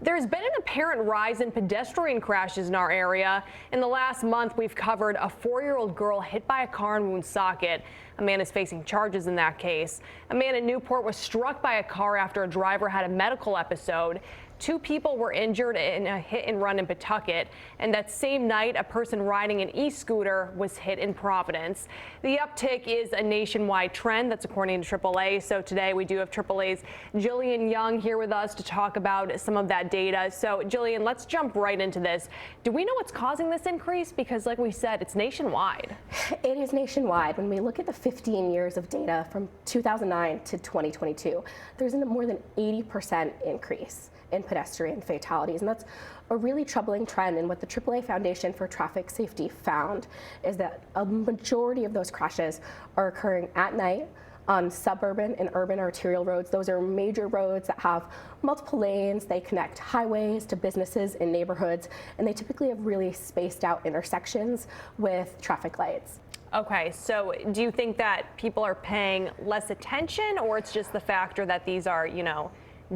There's been an apparent rise in pedestrian crashes in our area. In the last month, we've covered a 4-year-old girl hit by a car in Woonsocket. A man is facing charges in that case. A man in Newport was struck by a car after a driver had a medical episode. 2 people were injured in a hit and run in Pawtucket, and that same night, a person riding an e-scooter was hit in Providence. The uptick is a nationwide trend, that's according to AAA. So today we do have AAA's Jillian Young here with us to talk about some of that data. So Jillian, let's jump right into this. Do we know what's causing this increase? Because like we said, it's nationwide. It is nationwide. When we look at the 15 years of data from 2009 to 2022, there's a more than 80% increase in pedestrian fatalities, and that's a really troubling trend. And what the AAA Foundation for Traffic Safety found is that a majority of those crashes are occurring at night on suburban and urban arterial roads. Those are major roads that have multiple lanes. They connect highways to businesses and neighborhoods, and they typically have really spaced out intersections with traffic lights. Okay, so do you think that people are paying less attention, or it's just the factor that these are,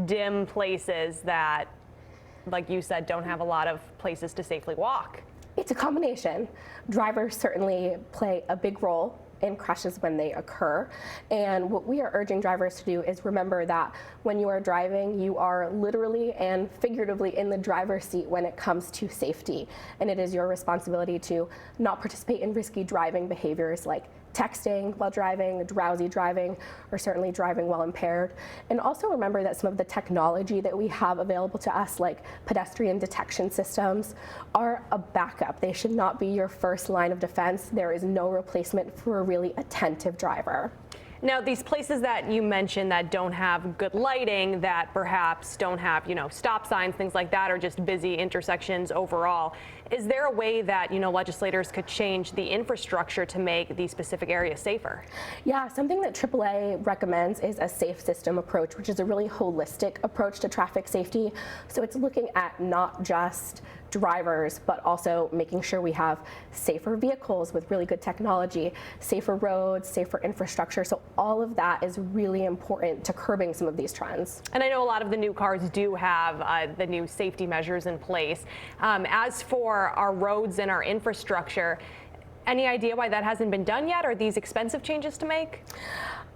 dim places that, like you said, don't have a lot of places to safely walk? It's a combination. Drivers certainly play a big role in crashes when they occur. And what we are urging drivers to do is remember that when you are driving, you are literally and figuratively in the driver's seat when it comes to safety. And it is your responsibility to not participate in risky driving behaviors like texting while driving, drowsy driving, or certainly driving while impaired. And also remember that some of the technology that we have available to us, like pedestrian detection systems, are a backup. They should not be your first line of defense. There is no replacement for a really attentive driver. Now, these places that you mentioned that don't have good lighting, that perhaps don't have, stop signs, things like that, or just busy intersections overall, is there a way that, legislators could change the infrastructure to make these specific areas safer? Yeah, something that AAA recommends is a safe system approach, which is a really holistic approach to traffic safety. So it's looking at not just drivers, but also making sure we have safer vehicles with really good technology, safer roads, safer infrastructure. So all of that is really important to curbing some of these trends. And I know a lot of the new cars do have the new safety measures in place. As for our roads and our infrastructure, any idea why that hasn't been done yet? Are these expensive changes to make?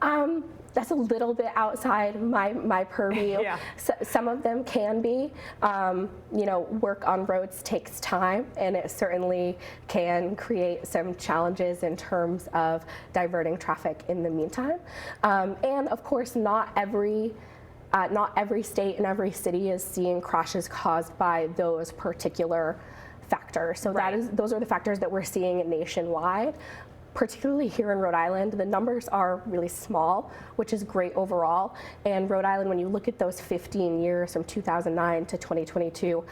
That's a little bit outside my purview. Yeah. So, some of them can be. Work on roads takes time, and it certainly can create some challenges in terms of diverting traffic in the meantime. And of course, not every state and every city is seeing crashes caused by those particular factors. So right. Those are the factors that we're seeing nationwide. Particularly here in Rhode Island, the numbers are really small, which is great overall. And Rhode Island, when you look at those 15 years from 2009 to 2022,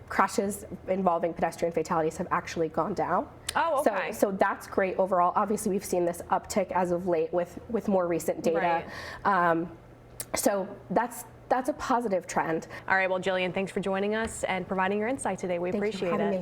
crashes involving pedestrian fatalities have actually gone down. Oh, okay. So that's great overall. Obviously, we've seen this uptick as of late with more recent data. Right. So that's a positive trend. All right, well, Jillian, thanks for joining us and providing your insight today. We appreciate it.